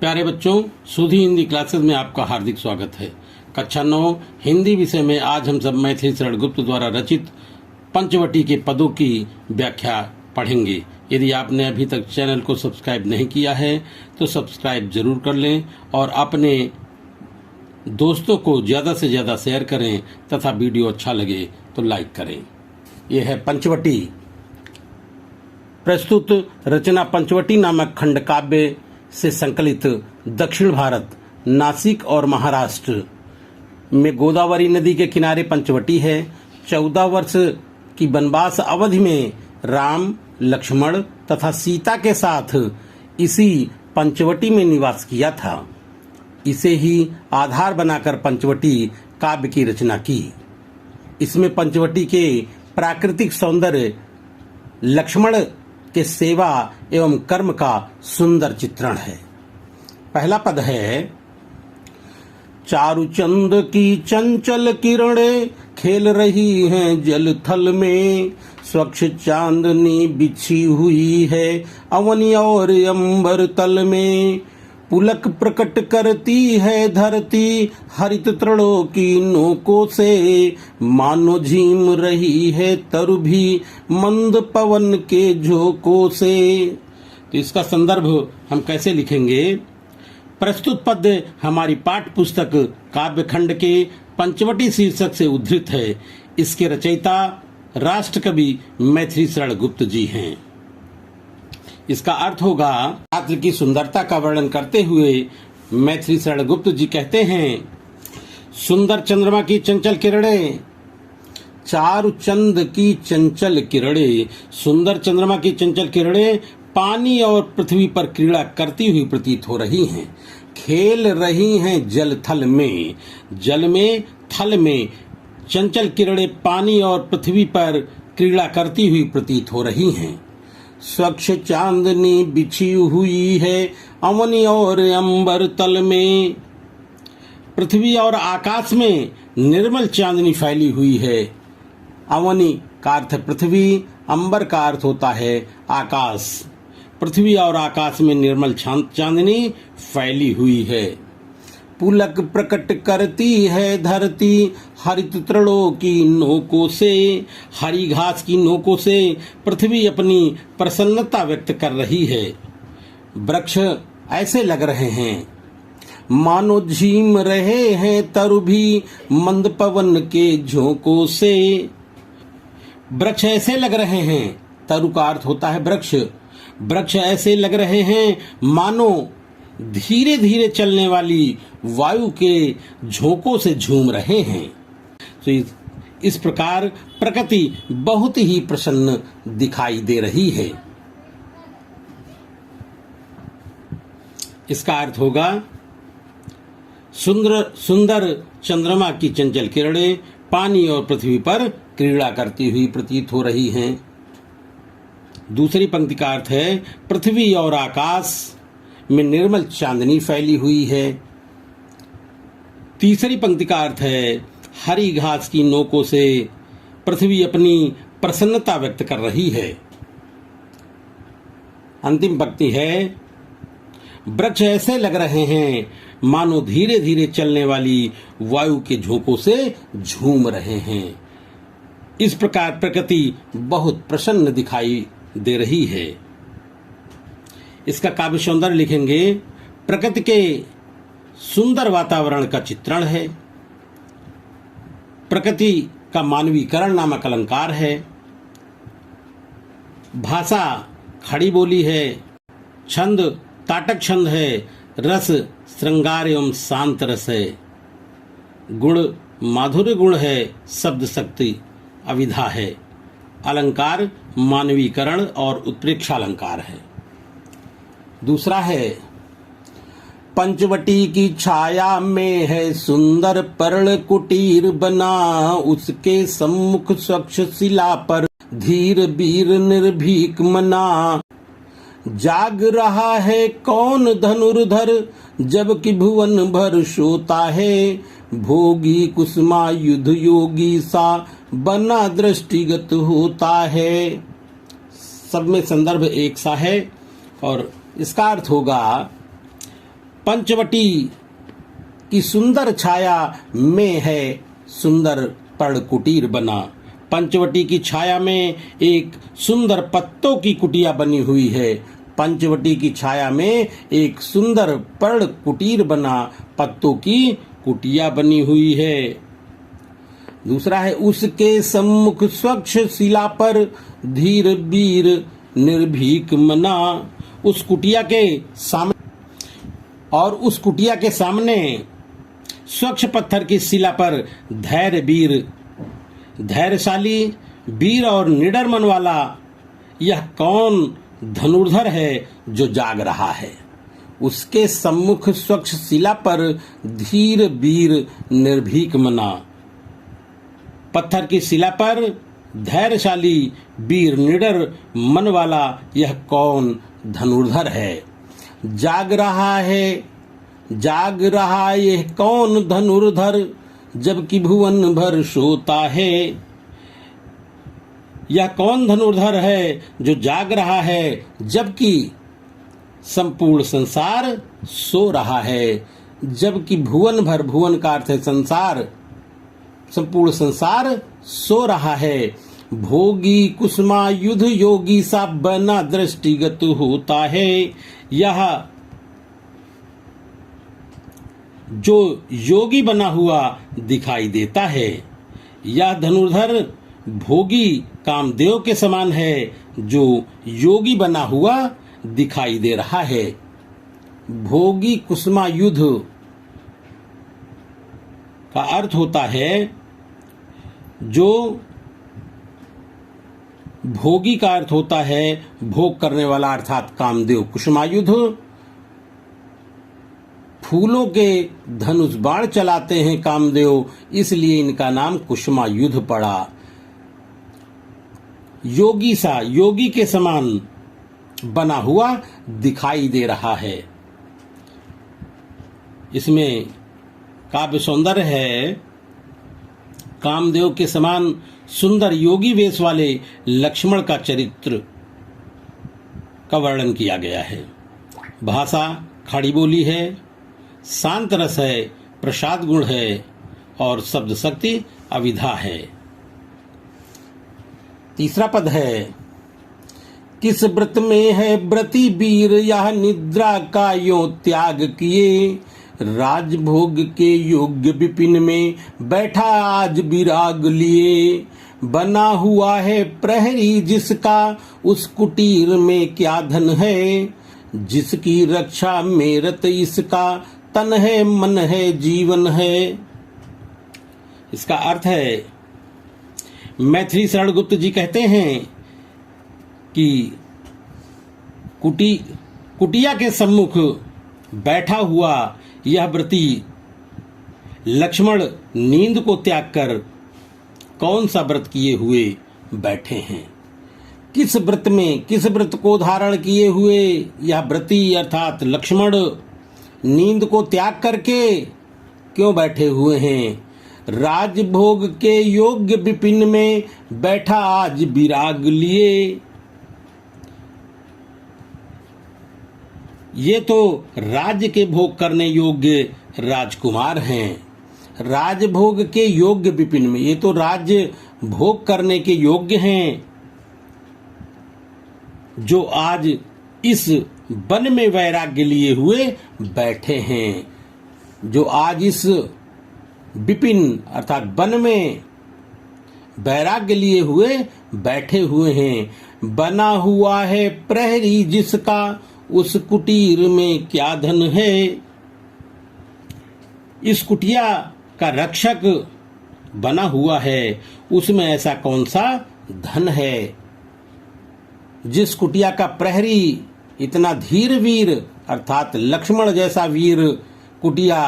प्यारे बच्चों, सुधी हिंदी क्लासेस में आपका हार्दिक स्वागत है। कक्षा 9 हिंदी विषय में आज हम सब मैथिली शरण गुप्त द्वारा रचित पंचवटी के पदों की व्याख्या पढ़ेंगे। यदि आपने अभी तक चैनल को सब्सक्राइब नहीं किया है तो सब्सक्राइब जरूर कर लें और अपने दोस्तों को ज़्यादा से ज़्यादा शेयर करें तथा वीडियो अच्छा लगे तो लाइक करें। यह है पंचवटी। प्रस्तुत रचना पंचवटी नामक खंड काव्य से संकलित दक्षिण भारत, नासिक और महाराष्ट्र में गोदावरी नदी के किनारे पंचवटी है। 14 वर्ष की वनवास अवधि में राम, लक्ष्मण तथा सीता के साथ इसी पंचवटी में निवास किया था। इसे ही आधार बनाकर पंचवटी काव्य की रचना की। इसमें पंचवटी के प्राकृतिक सौंदर्य, लक्ष्मण के सेवा एवं कर्म का सुंदर चित्रण है। पहला पद है, चारु चंद की चंचल किरणें खेल रही हैं जल थल में, स्वच्छ चांदनी बिछी हुई है अवनी और अंबर तल में, पुलक प्रकट करती है धरती हरित तृणों की नोकों से, मानो झीम रही है तरु भी मंद पवन के झोंकों से। तो इसका संदर्भ हम कैसे लिखेंगे? प्रस्तुत पद हमारी पाठ्य पुस्तक काव्य खंड के पंचवटी शीर्षक से उद्धृत है। इसके रचयिता राष्ट्र कवि मैथिली शरण गुप्त जी हैं। इसका अर्थ होगा, रात्रि की सुंदरता का वर्णन करते हुए मैथिली शरण गुप्त जी कहते हैं, सुंदर चंद्रमा की चंचल किरणें, चारु चंद की चंचल किरणें, सुंदर चंद्रमा की चंचल किरणें पानी और पृथ्वी पर क्रीड़ा करती हुई प्रतीत हो रही हैं। खेल रही हैं जल थल में, जल में थल में चंचल किरणें पानी और पृथ्वी पर क्रीड़ा करती हुई प्रतीत हो रही हैं। स्वच्छ चांदनी बिछी हुई है अवनी और अंबर तल में, पृथ्वी और आकाश में निर्मल चांदनी फैली हुई है। अवनी का अर्थ पृथ्वी, अंबर का अर्थ होता है आकाश। पृथ्वी और आकाश में निर्मल चांदनी फैली हुई है। पुलक प्रकट करती है धरती हरित तृणों की नोकों से, हरी घास की नोकों से पृथ्वी अपनी प्रसन्नता व्यक्त कर रही है। वृक्ष ऐसे लग रहे हैं मानो झीम रहे हैं तरु भी मंद पवन के झोंकों से। वृक्ष ऐसे लग रहे हैं, तरु का अर्थ होता है वृक्ष। वृक्ष ऐसे लग रहे हैं मानो धीरे धीरे चलने वाली वायु के झोंकों से झूम रहे हैं। तो इस प्रकार प्रकृति बहुत ही प्रसन्न दिखाई दे रही है। इसका अर्थ होगा, सुंदर चंद्रमा की चंचल किरणें पानी और पृथ्वी पर क्रीड़ा करती हुई प्रतीत हो रही हैं। दूसरी पंक्ति का अर्थ है, पृथ्वी और आकाश में निर्मल चांदनी फैली हुई है। तीसरी पंक्ति का अर्थ है, हरी घास की नोकों से पृथ्वी अपनी प्रसन्नता व्यक्त कर रही है। अंतिम पंक्ति है, वृक्ष ऐसे लग रहे हैं मानो धीरे धीरे चलने वाली वायु के झोंकों से झूम रहे हैं। इस प्रकार प्रकृति बहुत प्रसन्न दिखाई दे रही है। इसका काव्य सौंदर्य लिखेंगे, प्रकृति के सुंदर वातावरण का चित्रण है। प्रकृति का मानवीकरण नामक अलंकार है। भाषा खड़ी बोली है। छंद ताटक छंद है। रस श्रृंगार एवं शांत रस है। गुण माधुर्य गुण है। शब्द शक्ति अविधा है। अलंकार मानवीकरण और उत्प्रेक्षा अलंकार है। दूसरा है, पंचवटी की छाया में है सुंदर पर्ण कुटीर बना, उसके सम्मुख स्वच्छ शिला पर धीर वीर निर्भीक मना, जाग रहा है कौन धनुर्धर जबकि भुवन भर सोता है, भोगी कुसुमा युद्ध योगी सा बना दृष्टिगत होता है। सब में संदर्भ एक सा है और इसका अर्थ होगा, पंचवटी की सुंदर छाया में है सुंदर पर्ण कुटीर बना। पंचवटी की छाया में एक सुंदर पत्तों की कुटिया बनी हुई है। पंचवटी की छाया में एक सुंदर पर्ण कुटीर बना, पत्तों की कुटिया बनी हुई है। दूसरा है, उसके सम्मुख स्वच्छ शिला पर धीर वीर निर्भीक मना। उस कुटिया के सामने स्वच्छ पत्थर की शिला पर धैर्यशाली वीर और निडर मन वाला यह कौन धनुर्धर है जो जाग रहा है। उसके सम्मुख स्वच्छ शिला पर धीर वीर निर्भीक मना। पत्थर की शिला पर धैर्यशाली वीर निडर मन वाला यह कौन धनुर्धर है। जाग रहा यह कौन धनुर्धर, जबकि भुवन भर सोता है। यह कौन धनुर्धर है जो जाग रहा है जबकि संपूर्ण संसार सो रहा है। जबकि भुवन का अर्थ है संसार, संपूर्ण संसार सो रहा है। भोगी कुसुमायुध योगी सा बना दृष्टिगत होता है। यह जो योगी बना हुआ दिखाई देता है। यह धनुर्धर भोगी कामदेव के समान है जो योगी बना हुआ दिखाई दे रहा है। भोगी कुसुमायुध का अर्थ होता है जो भोगी का अर्थ होता है भोग करने वाला, अर्थात कामदेव। कुसुमायुध फूलों के धनुष बाण चलाते हैं कामदेव, इसलिए इनका नाम कुसुमायुध पड़ा। योगी सा, योगी के समान बना हुआ दिखाई दे रहा है। इसमें काव्य सौंदर्य है। कामदेव के समान सुंदर योगी वेश वाले लक्ष्मण का चरित्र का वर्णन किया गया है। भाषा खड़ी बोली है, शांत रस है, प्रसाद गुण है और शब्द शक्ति अविधा है। तीसरा पद है, किस व्रत में है व्रती वीर, यह निद्रा का यो त्याग किए। राजभोग के योग्य विपिन में बैठा आज विराग लिए। बना हुआ है प्रहरी जिसका, उस कुटीर में क्या धन है। जिसकी रक्षा में रत इसका, तन है मन है जीवन है। इसका अर्थ है, मैथिली शरण गुप्त जी कहते हैं कि कुटिया के सम्मुख बैठा हुआ यह व्रती लक्ष्मण नींद को त्याग कर कौन सा व्रत किए हुए बैठे हैं। किस व्रत में, किस व्रत को धारण किए हुए यह व्रती अर्थात लक्ष्मण नींद को त्याग करके क्यों बैठे हुए हैं। राजभोग के योग्य विपिन में बैठा आज विराग लिए। ये तो राज्य के भोग करने योग्य राजकुमार हैं। राजभोग के योग्य विपिन में, ये तो राज्य भोग करने के योग्य हैं जो आज इस वन में वैराग्य लिए हुए बैठे हैं। जो आज इस विपिन अर्थात वन में वैराग्य लिए हुए बैठे हुए हैं। बना हुआ है प्रहरी जिसका, उस कुटीर में क्या धन है। इस कुटिया का रक्षक बना हुआ है, उसमें ऐसा कौन सा धन है। जिस कुटिया का प्रहरी इतना धीर वीर अर्थात लक्ष्मण जैसा वीर कुटिया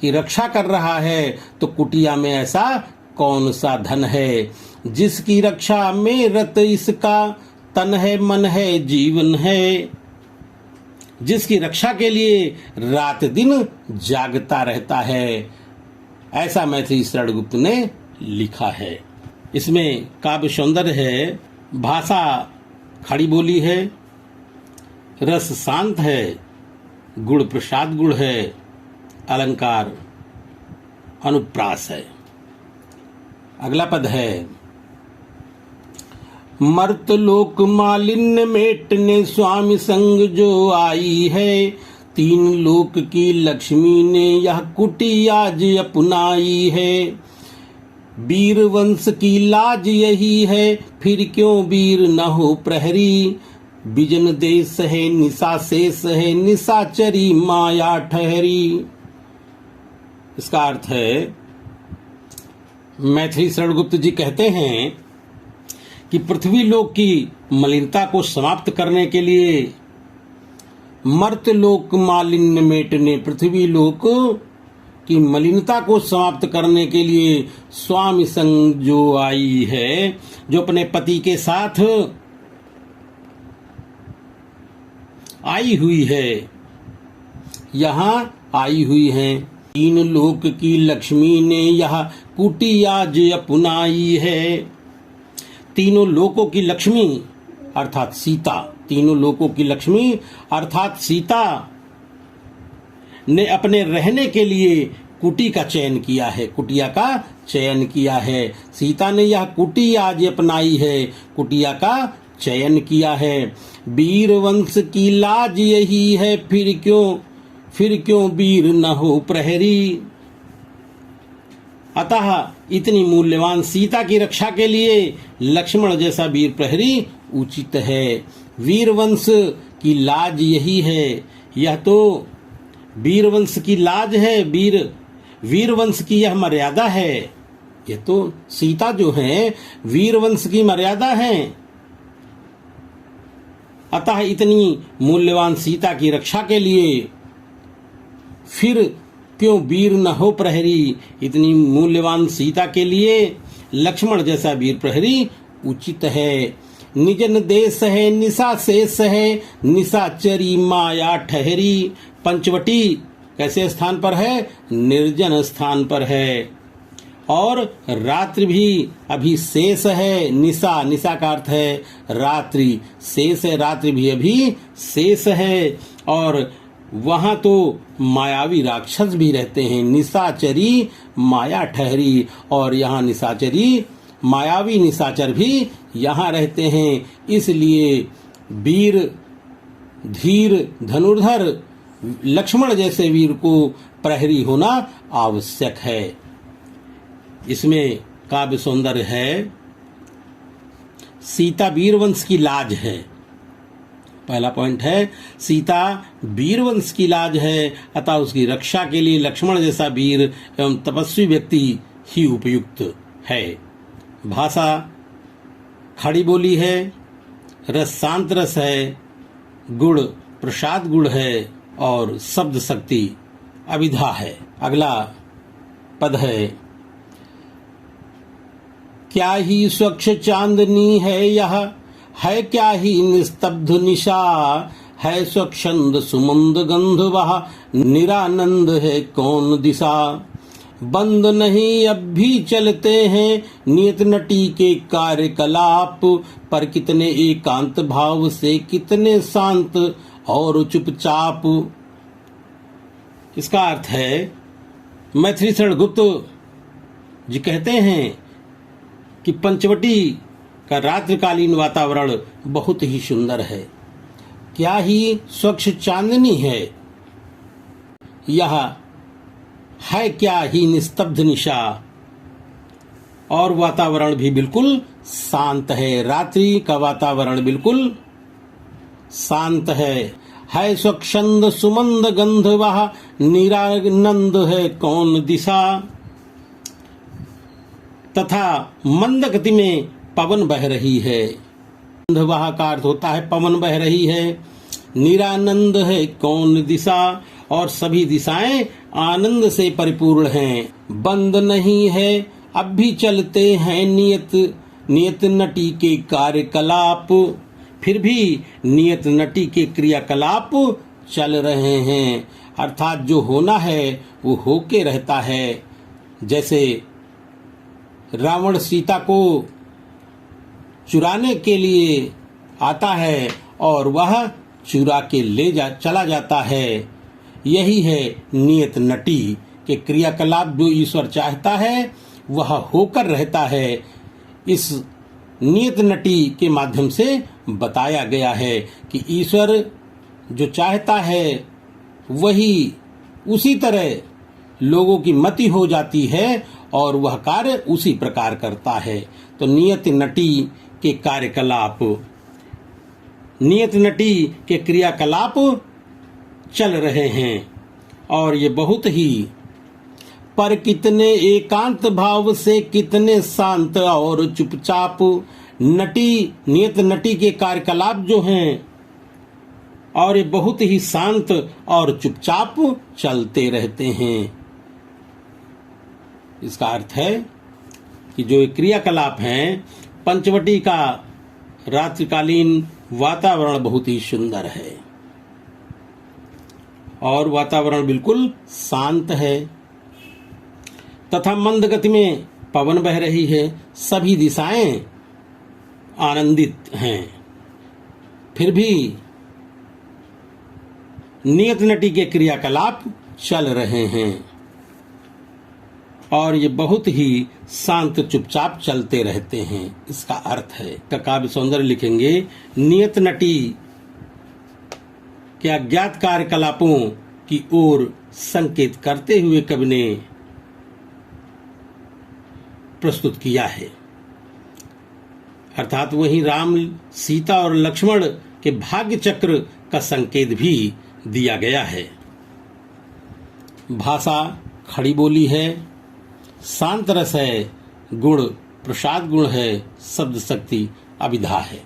की रक्षा कर रहा है, तो कुटिया में ऐसा कौन सा धन है। जिसकी रक्षा में रत इसका, तन है मन है जीवन है। जिसकी रक्षा के लिए रात दिन जागता रहता है, ऐसा मैथिली शरण गुप्त ने लिखा है। इसमें काव्य सौंदर्य है, भाषा खड़ी बोली है, रस शांत है, गुण प्रसाद गुण है, अलंकार अनुप्रास है। अगला पद है, मर्तलोक मालिन्य मेटने स्वामी संग जो आई है, तीन लोक की लक्ष्मी ने यह कुटी आज अपनाई है। वीर वंश की लाज यही है, फिर क्यों वीर न हो प्रहरी, बिजन देश है निशा शेष है, निशाचरी माया ठहरी। इसका अर्थ है, मैथिली शरण गुप्त जी कहते हैं कि पृथ्वी लोक की मलिनता को समाप्त करने के लिए मर्तलोक मालिन्य मेटने, पृथ्वी लोक की मलिनता को समाप्त करने के लिए स्वामी संग जो आई है, जो अपने पति के साथ आई हुई है, यहां आई हुई है। तीन लोक की लक्ष्मी ने यह कुटी आज अपनाई है। तीनों लोकों की लक्ष्मी अर्थात सीता, तीनों लोकों की लक्ष्मी अर्थात सीता ने अपने रहने के लिए कुटी का चयन किया है, कुटिया का चयन किया है। सीता ने यह कुटी आज अपनाई है, कुटिया का चयन किया है। वीर वंश की लाज यही है, फिर क्यों वीर न हो प्रहरी। अतः इतनी मूल्यवान सीता की रक्षा के लिए लक्ष्मण जैसा वीर प्रहरी उचित है। वीर वंश की लाज यही है, यह तो वीर वंश की लाज है, वीर वंश की यह मर्यादा है। यह तो सीता जो है वीर वंश की मर्यादा है। अतः इतनी मूल्यवान सीता की रक्षा के लिए फिर क्यों वीर न हो प्रहरी, इतनी मूल्यवान सीता के लिए लक्ष्मण जैसा वीर प्रहरी उचित है। निजन देश है निशा शेष है, निशाचरी माया ठहरी। पंचवटी कैसे स्थान पर है? निर्जन स्थान पर है। और रात्रि भी अभी शेष है। निशा का अर्थ है रात्रि, शेष है, रात्रि भी अभी शेष है। और वहां तो मायावी राक्षस भी रहते हैं। निशाचरी माया ठहरी, और यहाँ निशाचरी मायावी निशाचर भी यहाँ रहते हैं। इसलिए वीर धीर धनुर्धर लक्ष्मण जैसे वीर को प्रहरी होना आवश्यक है। इसमें काव्य सौंदर्य है। सीता वीरवंश की लाज है। पहला पॉइंट है, सीता वीरवंश की लाज है, अतः उसकी रक्षा के लिए लक्ष्मण जैसा वीर एवं तपस्वी व्यक्ति ही उपयुक्त है। भाषा खड़ी बोली है, रस शांत रस है, गुण प्रसाद गुण है, और शब्द शक्ति अभिधा है। अगला पद है, क्या ही स्वच्छ चांदनी है यह, है क्या ही निस्तब्ध निशा, है स्वच्छंद सुमंद गंध वह, निरानंद है कौन दिशा। बंद नहीं अब भी चलते हैं नियत नटी के कार्यकलाप, पर कितने एकांत भाव से कितने शांत और चुपचाप। इसका अर्थ है, मैथिली शरण गुप्त जी कहते हैं कि पंचवटी का रात्रिकालीन वातावरण बहुत ही सुंदर है। क्या ही स्वच्छ चांदनी है यह, है क्या ही निस्तब्ध निशा, और वातावरण भी बिल्कुल शांत है। रात्रि का वातावरण बिल्कुल शांत है स्वच्छंद सुमंद गंध वह, निरानंद है कौन दिशा। तथा मंद गति में पवन बह रही है। गंध वह का अर्थ होता है पवन बह रही है। निरानंद है कौन दिशा, और सभी दिशाएं आनंद से परिपूर्ण हैं। बंद नहीं है अब भी चलते हैं नियत नटी के कार्यकलाप, फिर भी नियत नटी के क्रियाकलाप चल रहे हैं। अर्थात जो होना है वो होके रहता है। जैसे रावण सीता को चुराने के लिए आता है और वह चुरा के चला जाता है, यही है नियत नटी के क्रियाकलाप। जो ईश्वर चाहता है वह होकर रहता है। इस नियत नटी के माध्यम से बताया गया है कि ईश्वर जो चाहता है वही उसी तरह लोगों की मति हो जाती है और वह कार्य उसी प्रकार करता है। तो नियत नटी के कार्यकलाप, नियत नटी के क्रियाकलाप चल रहे हैं और ये बहुत ही पर कितने एकांत भाव से, कितने शांत और चुपचाप नटी, नियत नटी के कार्यकलाप जो हैं और ये बहुत ही शांत और चुपचाप चलते रहते हैं। इसका अर्थ है कि जो ये क्रियाकलाप हैं, पंचवटी का रात्रिकालीन वातावरण बहुत ही सुंदर है और वातावरण बिल्कुल शांत है तथा मंद गति में पवन बह रही है। सभी दिशाएं आनंदित हैं। फिर भी नियत नटी के क्रियाकलाप चल रहे हैं और ये बहुत ही शांत चुपचाप चलते रहते हैं। इसका अर्थ है का काव्य सौंदर्य लिखेंगे, नियत नटी के अज्ञात कार्यकलापों की ओर संकेत करते हुए कवि ने प्रस्तुत किया है। अर्थात वहीं राम, सीता और लक्ष्मण के भाग्य चक्र का संकेत भी दिया गया है। भाषा खड़ी बोली है, शांत रस है, गुण प्रसाद गुण है, शब्द शक्ति अभिधा है।